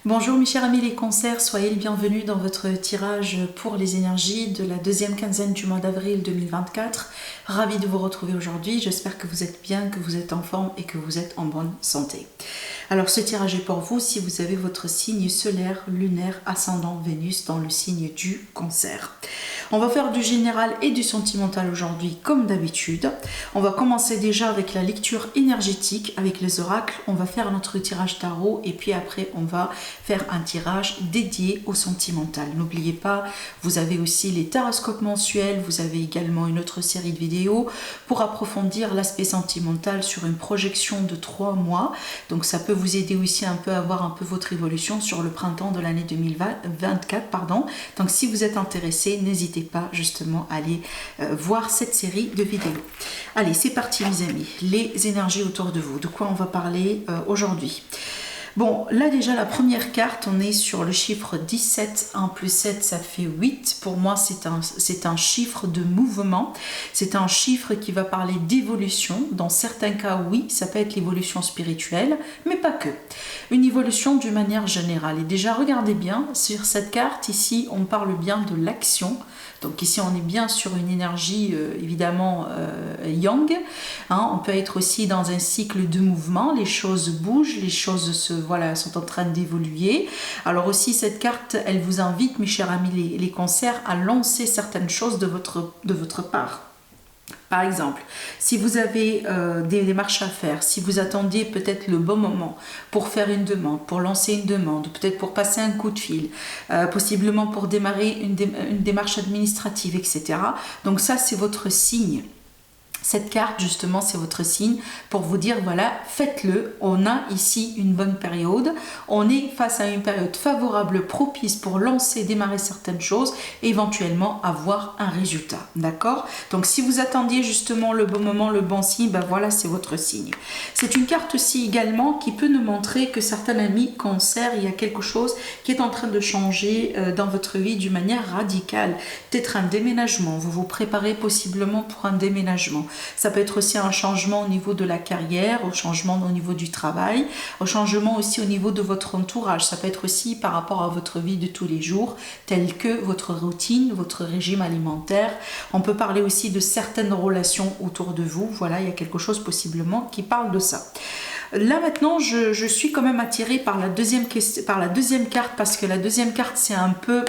Bonjour mes chers amis les cancers, soyez les bienvenus dans votre tirage pour les énergies de la deuxième quinzaine du mois d'avril 2024. Ravi de vous retrouver aujourd'hui, j'espère que vous êtes bien, que vous êtes en forme et que vous êtes en bonne santé. Alors ce tirage est pour vous si vous avez votre signe solaire, lunaire, ascendant Vénus dans le signe du Cancer. On va faire du général et du sentimental aujourd'hui comme d'habitude. On va commencer déjà avec la lecture énergétique, avec les oracles. On va faire notre tirage tarot et puis après on va faire un tirage dédié au sentimental. N'oubliez pas, vous avez aussi les taroscopes mensuels, vous avez également une autre série de vidéos pour approfondir l'aspect sentimental sur une projection de 3 mois. Donc ça peut vous aider aussi un peu à voir un peu votre évolution sur le printemps de l'année 2024. Donc si vous êtes intéressé, n'hésitez pas justement à aller voir cette série de vidéos. Allez, c'est parti mes amis, les énergies autour de vous. De quoi on va parler aujourd'hui? Bon, là déjà la première carte, on est sur le chiffre 17, 1 plus 7 ça fait 8. Pour moi c'est un chiffre de mouvement, c'est un chiffre qui va parler d'évolution. Dans certains cas oui, ça peut être l'évolution spirituelle, mais pas que. Une évolution d'une manière générale. Et déjà regardez bien, sur cette carte ici on parle bien de l'action. Donc ici on est bien sur une énergie évidemment yang. On peut être aussi dans un cycle de mouvement, les choses bougent, les choses sont en train d'évoluer. Alors aussi cette carte, elle vous invite mes chers amis les cancers à lancer certaines choses de votre part. Par exemple, si vous avez des démarches à faire, si vous attendiez peut-être le bon moment pour faire une demande, pour lancer une demande, peut-être pour passer un coup de fil, possiblement pour démarrer une démarche administrative, etc. Donc ça, c'est votre signe. Cette carte, justement, c'est votre signe pour vous dire, voilà, faites-le. On a ici une bonne période. On est face à une période favorable, propice pour lancer, démarrer certaines choses et éventuellement avoir un résultat. D'accord? Donc, si vous attendiez justement le bon moment, le bon signe, ben voilà, c'est votre signe. C'est une carte aussi également qui peut nous montrer que certains amis cancer, il y a quelque chose qui est en train de changer dans votre vie d'une manière radicale. Peut-être un déménagement. Vous vous préparez possiblement pour un déménagement. Ça peut être aussi un changement au niveau de la carrière, un changement au niveau du travail, un changement aussi au niveau de votre entourage. Ça peut être aussi par rapport à votre vie de tous les jours, telle que votre routine, votre régime alimentaire. On peut parler aussi de certaines relations autour de vous. Voilà, il y a quelque chose possiblement qui parle de ça. Là maintenant, je suis quand même attirée par la deuxième carte parce que la deuxième carte, c'est un peu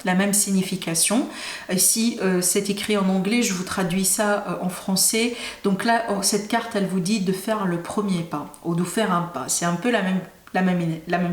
la même signification. Ici, c'est écrit en anglais, je vous traduis ça en français. Donc là, cette carte, elle vous dit de faire le premier pas ou de faire un pas. C'est un peu la même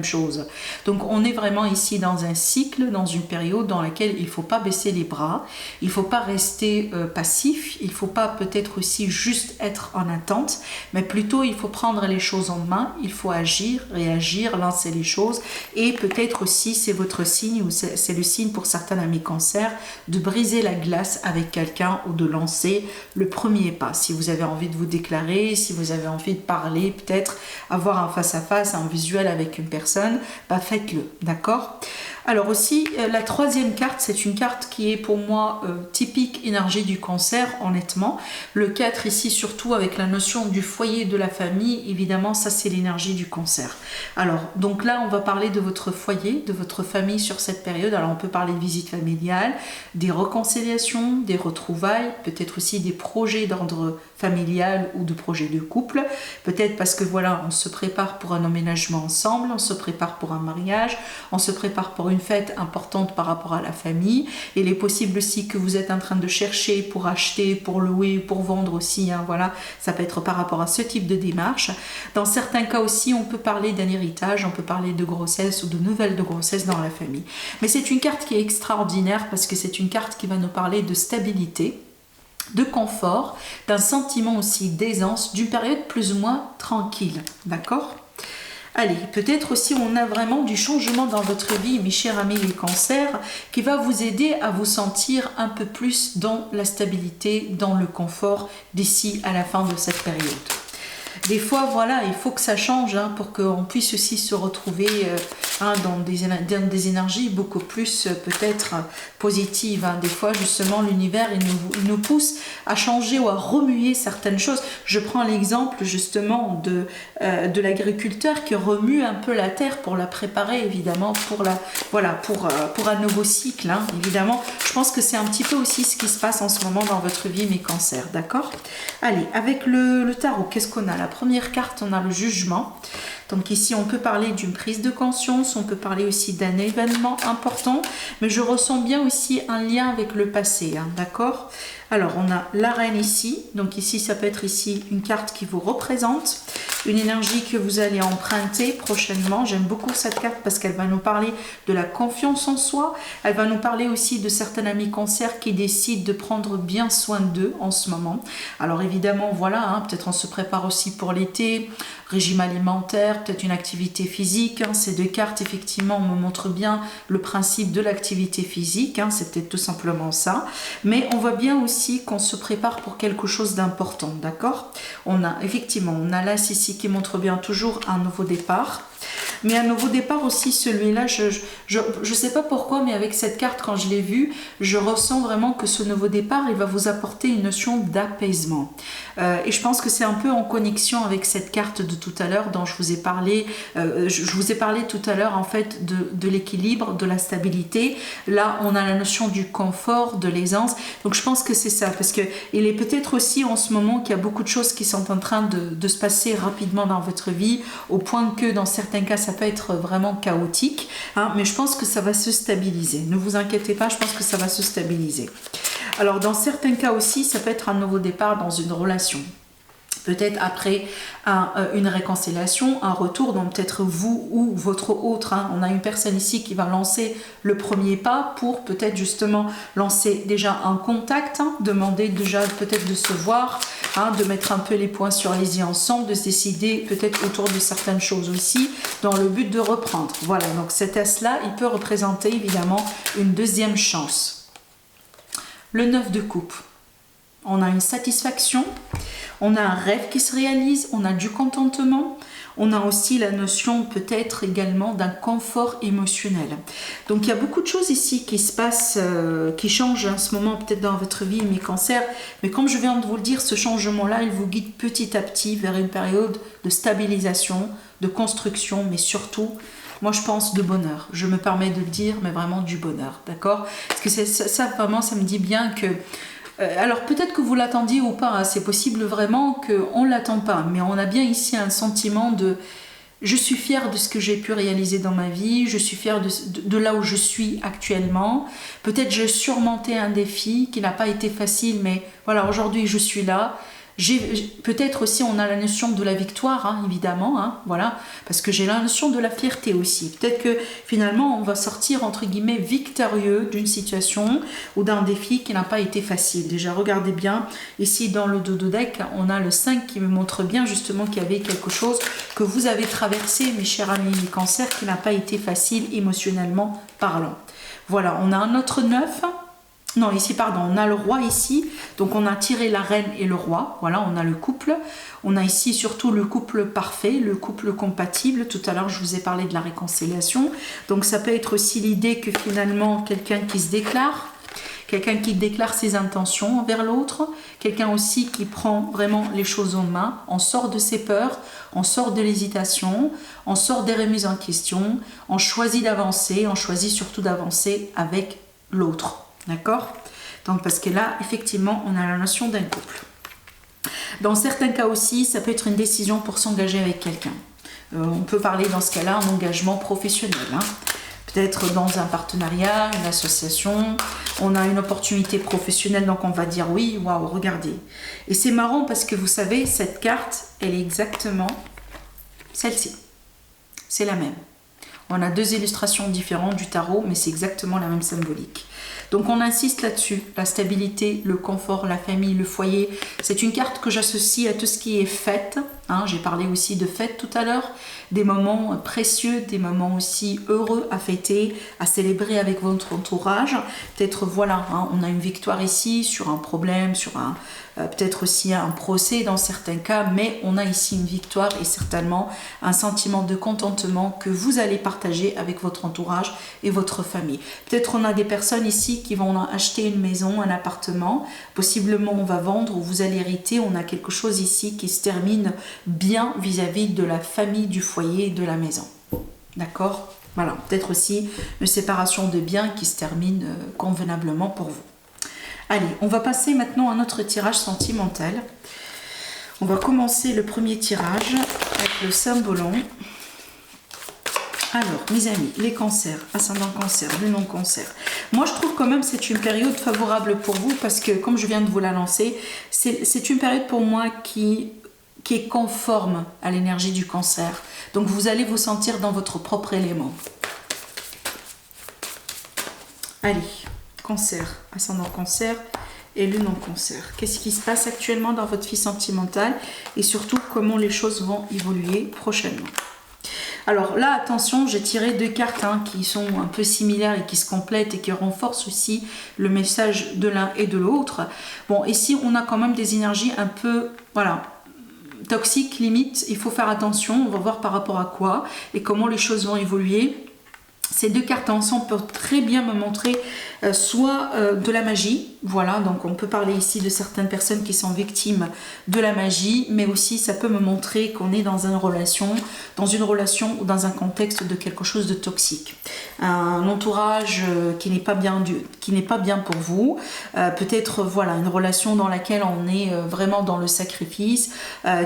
chose. Donc on est vraiment ici dans un cycle, dans une période dans laquelle il ne faut pas baisser les bras, il ne faut pas rester passif, il ne faut pas peut-être aussi juste être en attente, mais plutôt il faut prendre les choses en main, il faut agir, réagir, lancer les choses et peut-être aussi c'est votre signe ou c'est le signe pour certains amis cancer de briser la glace avec quelqu'un ou de lancer le premier pas. Si vous avez envie de vous déclarer, si vous avez envie de parler, peut-être avoir un face-à-face, un visuel avec une personne, bah faites-le, d'accord? Alors aussi, la troisième carte, c'est une carte qui est pour moi typique énergie du cancer, honnêtement. Le 4 ici, surtout avec la notion du foyer, de la famille, évidemment, ça c'est l'énergie du cancer. Alors, donc là, on va parler de votre foyer, de votre famille sur cette période. Alors, on peut parler de visite familiale, des réconciliations, des retrouvailles, peut-être aussi des projets d'ordre familial ou de projets de couple. Peut-être parce que voilà, on se prépare pour un emménagement ensemble, on se prépare pour un mariage, on se prépare pour une fête importante par rapport à la famille. Il est possible aussi que vous êtes en train de chercher pour acheter, pour louer, pour vendre aussi. Voilà, ça peut être par rapport à ce type de démarche. Dans certains cas aussi, on peut parler d'un héritage, on peut parler de grossesse ou de nouvelles de grossesse dans la famille. Mais c'est une carte qui est extraordinaire parce que c'est une carte qui va nous parler de stabilité, de confort, d'un sentiment aussi d'aisance, d'une période plus ou moins tranquille. D'accord ? Allez, peut-être aussi on a vraiment du changement dans votre vie, mes chers amis les cancers, qui va vous aider à vous sentir un peu plus dans la stabilité, dans le confort d'ici à la fin de cette période. des fois, voilà, il faut que ça change hein, pour qu'on puisse aussi se retrouver hein, dans des énergies beaucoup plus peut-être positives. Hein. Des fois, justement, l'univers, il nous pousse à changer ou à remuer certaines choses. Je prends l'exemple justement de l'agriculteur qui remue un peu la terre pour la préparer, évidemment, pour un nouveau cycle. Hein, évidemment, je pense que c'est un petit peu aussi ce qui se passe en ce moment dans votre vie, mes cancers, d'accord? Allez, avec le tarot, qu'est-ce qu'on a? La première carte, on a le jugement. Donc ici, on peut parler d'une prise de conscience, on peut parler aussi d'un événement important, mais je ressens bien aussi un lien avec le passé, hein, d'accord? Alors, on a la reine ici. Donc ici, ça peut être ici une carte qui vous représente, une énergie que vous allez emprunter prochainement. J'aime beaucoup cette carte parce qu'elle va nous parler de la confiance en soi. Elle va nous parler aussi de certains amis cancers qui décident de prendre bien soin d'eux en ce moment. Alors évidemment, voilà, hein, peut-être on se prépare aussi pour l'été, régime alimentaire, peut-être une activité physique. Hein. Ces deux cartes, effectivement, me montrent bien le principe de l'activité physique. Hein. C'est peut-être tout simplement ça. Mais on voit bien aussi qu'on se prépare pour quelque chose d'important, d'accord? On a l'as ici qui montre bien toujours un nouveau départ. Mais un nouveau départ aussi, celui-là, je sais pas pourquoi, mais avec cette carte, quand je l'ai vue, je ressens vraiment que ce nouveau départ, il va vous apporter une notion d'apaisement. Et je pense que c'est un peu en connexion avec cette carte de tout à l'heure dont je vous ai parlé. Je vous ai parlé tout à l'heure, en fait, de l'équilibre, de la stabilité. Là, on a la notion du confort, de l'aisance. Donc, je pense que c'est ça, parce qu'il est peut-être aussi en ce moment qu'il y a beaucoup de choses qui sont en train de se passer rapidement dans votre vie, au point que dans certains cas, ça peut être vraiment chaotique, hein, mais je pense que ça va se stabiliser. Ne vous inquiétez pas, je pense que ça va se stabiliser. Alors, dans certains cas aussi, ça peut être un nouveau départ dans une relation. Peut-être après une réconciliation, un retour, donc peut-être vous ou votre autre. Hein. On a une personne ici qui va lancer le premier pas pour peut-être justement lancer déjà un contact, hein, demander déjà peut-être de se voir, hein, de mettre un peu les points sur les i ensemble, de se décider peut-être autour de certaines choses aussi, dans le but de reprendre. Voilà, donc cet as-là, il peut représenter évidemment une deuxième chance. Le 9 de coupe. On a une satisfaction, on a un rêve qui se réalise, on a du contentement, on a aussi la notion peut-être également d'un confort émotionnel. Donc il y a beaucoup de choses ici qui se passent, qui changent en ce moment peut-être dans votre vie, mes cancers, mais comme je viens de vous le dire, ce changement-là, il vous guide petit à petit vers une période de stabilisation, de construction, mais surtout, moi je pense de bonheur. Je me permets de le dire, mais vraiment du bonheur, d'accord? Parce que ça vraiment, ça me dit bien que alors peut-être que vous l'attendiez ou pas, hein, c'est possible vraiment qu'on ne l'attend pas, mais on a bien ici un sentiment de je suis fière de ce que j'ai pu réaliser dans ma vie, je suis fière de là où je suis actuellement, peut-être j'ai surmonté un défi qui n'a pas été facile, mais voilà, aujourd'hui je suis là. Peut-être aussi on a la notion de la victoire, hein, évidemment, hein, voilà, parce que j'ai la notion de la fierté aussi. Peut-être que finalement on va sortir entre guillemets victorieux d'une situation ou d'un défi qui n'a pas été facile. Déjà regardez bien, ici dans le dodo deck, on a le 5 qui me montre bien justement qu'il y avait quelque chose que vous avez traversé, mes chers amis les cancers, qui n'a pas été facile émotionnellement parlant. Voilà, on a un autre 9. Non, ici, pardon, on a le roi ici, donc on a tiré la reine et le roi, voilà, on a le couple, on a ici surtout le couple parfait, le couple compatible, tout à l'heure je vous ai parlé de la réconciliation, donc ça peut être aussi l'idée que finalement quelqu'un qui se déclare, quelqu'un qui déclare ses intentions envers l'autre, quelqu'un aussi qui prend vraiment les choses en main, on sort de ses peurs, on sort de l'hésitation, on sort des remises en question, on choisit d'avancer, on choisit surtout d'avancer avec l'autre. D'accord? Donc parce que là, effectivement, on a la notion d'un couple. Dans certains cas aussi, ça peut être une décision pour s'engager avec quelqu'un. On peut parler dans ce cas-là d'un engagement professionnel. Hein. Peut-être dans un partenariat, une association, on a une opportunité professionnelle, donc on va dire oui, waouh, regardez. Et c'est marrant parce que vous savez, cette carte, elle est exactement celle-ci. C'est la même. On a deux illustrations différentes du tarot, mais c'est exactement la même symbolique. Donc on insiste là-dessus, la stabilité, le confort, la famille, le foyer. C'est une carte que j'associe à tout ce qui est fête, hein. J'ai parlé aussi de fêtes tout à l'heure, des moments précieux, des moments aussi heureux à fêter, à célébrer avec votre entourage. Peut-être, voilà, hein, on a une victoire ici sur un problème, sur un peut-être aussi un procès dans certains cas, mais on a ici une victoire et certainement un sentiment de contentement que vous allez partager avec votre entourage et votre famille. Peut-être on a des personnes ici qui vont acheter une maison, un appartement, possiblement on va vendre ou vous allez hériter. On a quelque chose ici qui se termine bien vis-à-vis de la famille, du foyer, de la maison. D'accord? Voilà, peut-être aussi une séparation de biens qui se termine convenablement pour vous. Allez, on va passer maintenant à notre tirage sentimental. On va commencer le premier tirage avec le symbolon. Alors, mes amis, les cancers, ascendant cancer, le non-cancer. Moi, je trouve quand même que c'est une période favorable pour vous parce que, comme je viens de vous l'annoncer, c'est une période pour moi qui est conforme à l'énergie du cancer. Donc, vous allez vous sentir dans votre propre élément. Allez. Cancer, ascendant cancer et le non-cancer. Qu'est-ce qui se passe actuellement dans votre vie sentimentale et surtout comment les choses vont évoluer prochainement. Alors là, attention, j'ai tiré deux cartes qui sont un peu similaires et qui se complètent et qui renforcent aussi le message de l'un et de l'autre. Bon, ici, on a quand même des énergies un peu, voilà, toxiques, limite. Il faut faire attention, on va voir par rapport à quoi et comment les choses vont évoluer. Ces deux cartes ensemble peuvent très bien me montrer soit de la magie, voilà, donc on peut parler ici de certaines personnes qui sont victimes de la magie, mais aussi ça peut me montrer qu'on est dans une relation ou dans un contexte de quelque chose de toxique. Un entourage qui n'est pas bien pour vous, peut-être voilà une relation dans laquelle on est vraiment dans le sacrifice,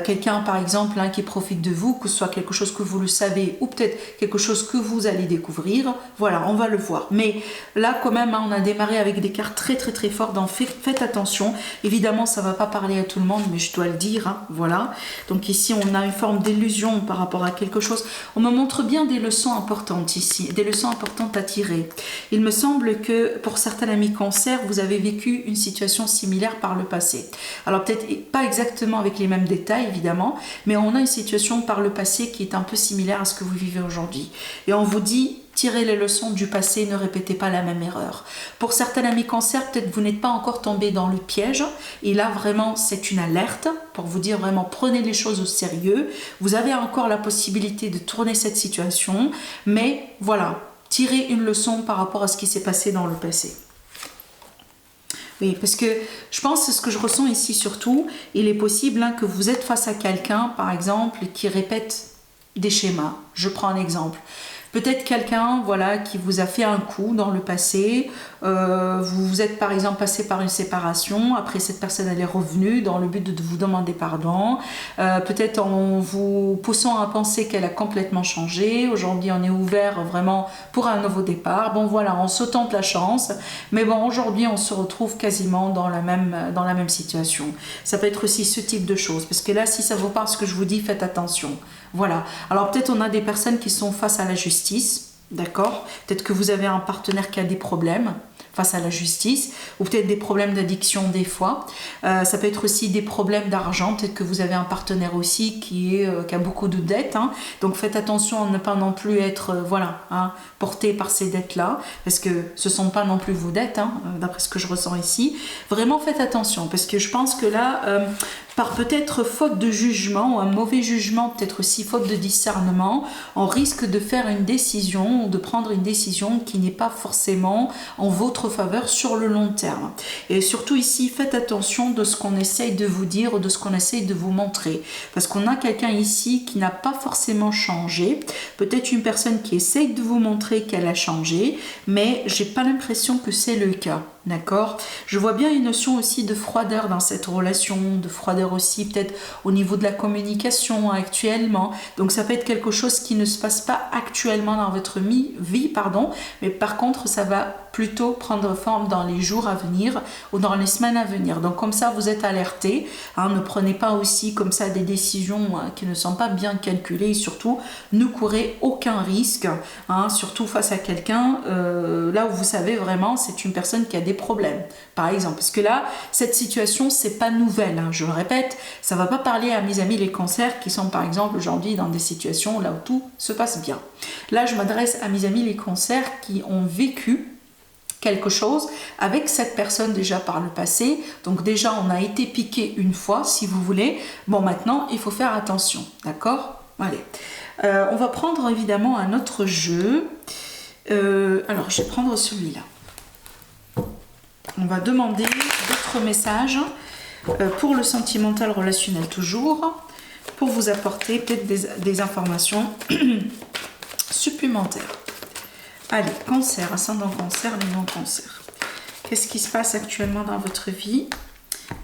quelqu'un par exemple qui profite de vous, que ce soit quelque chose que vous le savez ou peut-être quelque chose que vous allez découvrir, voilà, on va le voir. Mais là quand même, on a démarré avec des cartes très très très fortes, donc faites attention. Évidemment, ça ne va pas parler à tout le monde, mais je dois le dire, voilà. Donc ici, on a une forme d'illusion par rapport à quelque chose. On me montre bien des leçons importantes ici, des leçons importantes à tirer. Il me semble que pour certains amis cancer, vous avez vécu une situation similaire par le passé. Alors peut-être pas exactement avec les mêmes détails, évidemment, mais on a une situation par le passé qui est un peu similaire à ce que vous vivez aujourd'hui. Et on vous dit, tirez les leçons du passé, ne répétez pas la même erreur. Pour certains amis cancer, peut-être vous n'êtes pas encore tombé dans le piège. Et là, vraiment, c'est une alerte pour vous dire vraiment, prenez les choses au sérieux. Vous avez encore la possibilité de tourner cette situation. Mais voilà, tirez une leçon par rapport à ce qui s'est passé dans le passé. Oui, parce que je pense, c'est ce que je ressens ici surtout. Il est possible que vous êtes face à quelqu'un, par exemple, qui répète des schémas. Je prends un exemple. Peut-être quelqu'un voilà, qui vous a fait un coup dans le passé, vous êtes par exemple passé par une séparation, après cette personne elle est revenue dans le but de vous demander pardon, peut-être en vous poussant à penser qu'elle a complètement changé, aujourd'hui on est ouvert vraiment pour un nouveau départ, bon voilà, on se tente la chance, mais bon aujourd'hui on se retrouve quasiment dans la même situation. Ça peut être aussi ce type de choses, parce que là si ça vous parle ce que je vous dis, faites attention. Voilà, alors peut-être on a des personnes qui sont face à la justice, d'accord? Peut-être que vous avez un partenaire qui a des problèmes face à la justice, ou peut-être des problèmes d'addiction des fois. Ça peut être aussi des problèmes d'argent, peut-être que vous avez un partenaire aussi qui a beaucoup de dettes, donc faites attention à ne pas non plus être porté par ces dettes-là, parce que ce ne sont pas non plus vos dettes, d'après ce que je ressens ici. Vraiment faites attention, parce que je pense que là, par peut-être faute de jugement, ou un mauvais jugement, peut-être aussi faute de discernement, on risque de faire une décision, ou de prendre une décision qui n'est pas forcément en votre faveur sur le long terme. Et surtout ici, faites attention de ce qu'on essaye de vous dire ou de ce qu'on essaye de vous montrer. Parce qu'on a quelqu'un ici qui n'a pas forcément changé. Peut-être une personne qui essaye de vous montrer qu'elle a changé, mais j'ai pas l'impression que c'est le cas. D'accord? Je vois bien une notion aussi de froideur dans cette relation, de froideur aussi peut-être au niveau de la communication actuellement. Donc ça peut être quelque chose qui ne se passe pas actuellement dans votre vie, mais par contre ça va plutôt prendre forme dans les jours à venir ou dans les semaines à venir. Donc comme ça, vous êtes alertés. Hein, ne prenez pas aussi comme ça des décisions qui ne sont pas bien calculées. Et surtout, ne courez aucun risque, hein, surtout face à quelqu'un là où vous savez vraiment c'est une personne qui a des problèmes. Par exemple, parce que là, cette situation, c'est pas nouvelle. Hein, je le répète, ça va pas parler à mes amis les cancers qui sont par exemple aujourd'hui dans des situations là où tout se passe bien. Là, je m'adresse à mes amis les cancers qui ont vécu quelque chose avec cette personne déjà par le passé. Donc déjà, on a été piqué une fois, si vous voulez. Bon, maintenant, il faut faire attention, d'accord? Allez. On va prendre évidemment un autre jeu. Alors, je vais prendre celui-là. On va demander d'autres messages pour le sentimental relationnel toujours, pour vous apporter peut-être des informations supplémentaires. Allez, cancer, ascendant cancer, les non-cancers. Qu'est-ce qui se passe actuellement dans votre vie?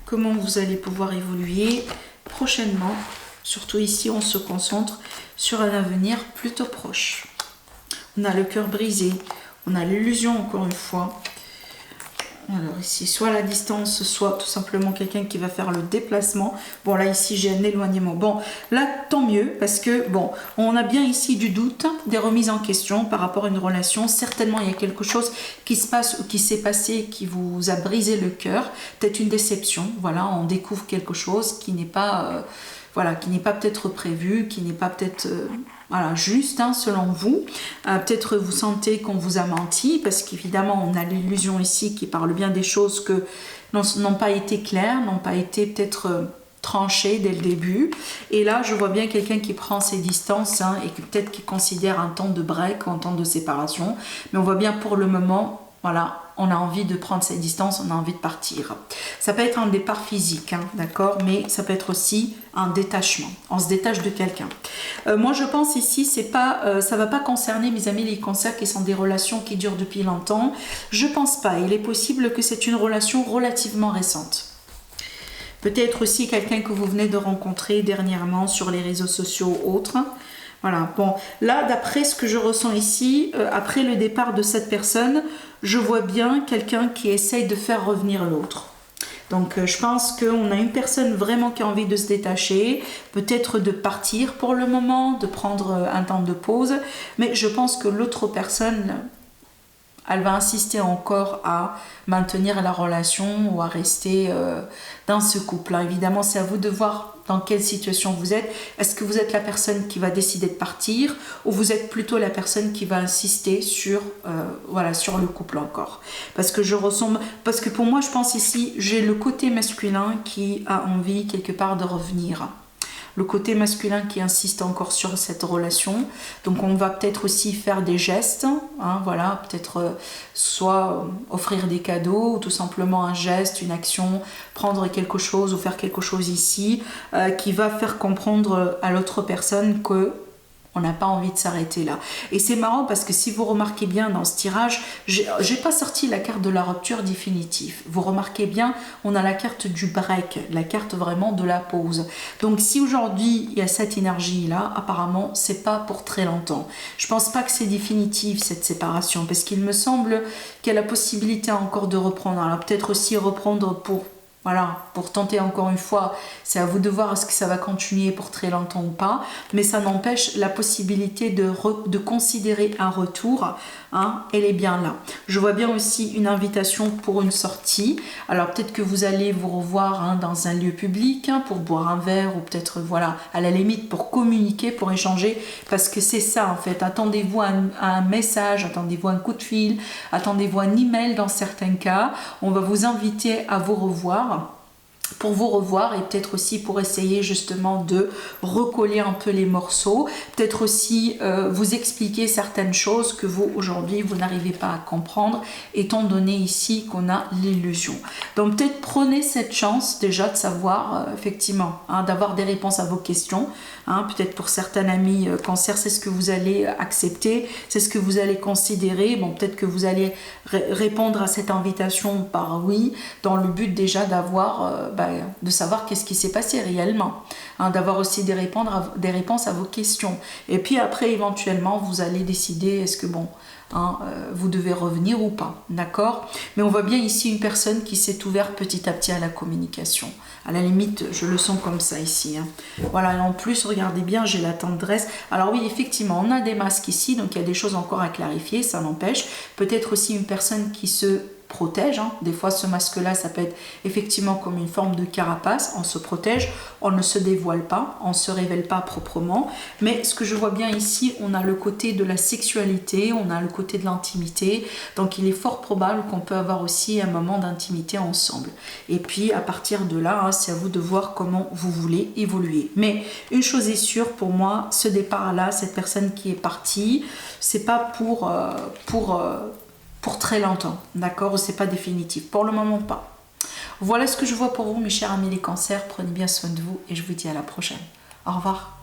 Comment vous allez pouvoir évoluer prochainement? Surtout ici, on se concentre sur un avenir plutôt proche. On a le cœur brisé, on a l'illusion encore une fois. Alors ici, soit la distance, soit tout simplement quelqu'un qui va faire le déplacement. Bon, là, ici, j'ai un éloignement. Bon, là, tant mieux, parce que, bon, on a bien ici du doute, des remises en question par rapport à une relation. Certainement, il y a quelque chose qui se passe ou qui s'est passé, qui vous a brisé le cœur. Peut-être une déception, voilà, on découvre quelque chose qui n'est pas... voilà, qui n'est pas peut-être prévu, qui n'est pas peut-être voilà, juste, hein, selon vous. Peut-être vous sentez qu'on vous a menti, parce qu'évidemment, on a l'illusion ici qui parle bien des choses que n'ont pas été claires, n'ont pas été peut-être tranchées dès le début. Et là, je vois bien quelqu'un qui prend ses distances, hein, et peut-être qui considère un temps de break ou un temps de séparation. Mais on voit bien pour le moment, voilà, on a envie de prendre ses distances, on a envie de partir. Ça peut être un départ physique, hein, d'accord, mais ça peut être aussi un détachement. On se détache de quelqu'un. Moi, je pense ici, c'est pas, ça va pas concerner mes amis les cancers qui sont des relations qui durent depuis longtemps. Je pense pas. Il est possible que c'est une relation relativement récente. Peut-être aussi quelqu'un que vous venez de rencontrer dernièrement sur les réseaux sociaux ou autres. Voilà, bon, là, d'après ce que je ressens ici, après le départ de cette personne, je vois bien quelqu'un qui essaye de faire revenir l'autre. Donc, je pense qu'on a une personne vraiment qui a envie de se détacher, peut-être de partir pour le moment, de prendre un temps de pause, mais je pense que l'autre personne, elle va insister encore à maintenir la relation ou à rester dans ce couple. Évidemment, c'est à vous de voir dans quelle situation vous êtes. Est-ce que vous êtes la personne qui va décider de partir ou vous êtes plutôt la personne qui va insister sur, voilà, sur le couple encore? Parce que pour moi, je pense ici, j'ai le côté masculin qui a envie quelque part de revenir. Le côté masculin qui insiste encore sur cette relation. Donc on va peut-être aussi faire des gestes, hein, voilà, peut-être soit offrir des cadeaux ou tout simplement un geste, une action, prendre quelque chose ou faire quelque chose ici qui va faire comprendre à l'autre personne que on n'a pas envie de s'arrêter là. Et c'est marrant parce que si vous remarquez bien dans ce tirage, j'ai pas sorti la carte de la rupture définitive. Vous remarquez bien, on a la carte du break, la carte vraiment de la pause. Donc si aujourd'hui il y a cette énergie là, apparemment c'est pas pour très longtemps. Je pense pas que c'est définitif cette séparation parce qu'il me semble qu'il y a la possibilité encore de reprendre. Alors peut-être aussi reprendre pour... Voilà, pour tenter encore une fois, c'est à vous de voir est-ce que ça va continuer pour très longtemps ou pas, mais ça n'empêche la possibilité de considérer un retour, hein, elle est bien là. Je vois bien aussi une invitation pour une sortie, alors peut-être que vous allez vous revoir, hein, dans un lieu public, hein, pour boire un verre ou peut-être, voilà, à la limite pour communiquer, pour échanger, parce que c'est ça en fait, attendez-vous à un message, attendez-vous un coup de fil, attendez-vous un email dans certains cas, on va vous inviter à vous revoir, pour vous revoir et peut-être aussi pour essayer justement de recoller un peu les morceaux, peut-être aussi vous expliquer certaines choses que vous aujourd'hui vous n'arrivez pas à comprendre étant donné ici qu'on a l'illusion. Donc peut-être prenez cette chance déjà de savoir effectivement, hein, d'avoir des réponses à vos questions, hein, peut-être pour certains amis cancer c'est ce que vous allez accepter, c'est ce que vous allez considérer, bon peut-être que vous allez répondre à cette invitation par oui dans le but déjà d'avoir de savoir qu'est-ce qui s'est passé réellement, hein, d'avoir aussi des réponses à vos questions. Et puis après, éventuellement, vous allez décider, est-ce que bon, hein, vous devez revenir ou pas, d'accord? Mais on voit bien ici une personne qui s'est ouverte petit à petit à la communication. À la limite, je le sens comme ça ici, hein. Voilà, et en plus, regardez bien, j'ai la tendresse. Alors oui, effectivement, on a des masques ici, donc il y a des choses encore à clarifier, ça n'empêche. Peut-être aussi une personne qui se protège, hein. Des fois ce masque là ça peut être effectivement comme une forme de carapace, on se protège, on ne se dévoile pas, on ne se révèle pas proprement, mais ce que je vois bien ici, on a le côté de la sexualité, on a le côté de l'intimité, donc il est fort probable qu'on peut avoir aussi un moment d'intimité ensemble, et puis à partir de là, hein, c'est à vous de voir comment vous voulez évoluer. Mais une chose est sûre pour moi, ce départ là, cette personne qui est partie, c'est pas pour très longtemps, d'accord? C'est pas définitif, pour le moment pas. Voilà ce que je vois pour vous, mes chers amis les cancers, prenez bien soin de vous et je vous dis à la prochaine. Au revoir.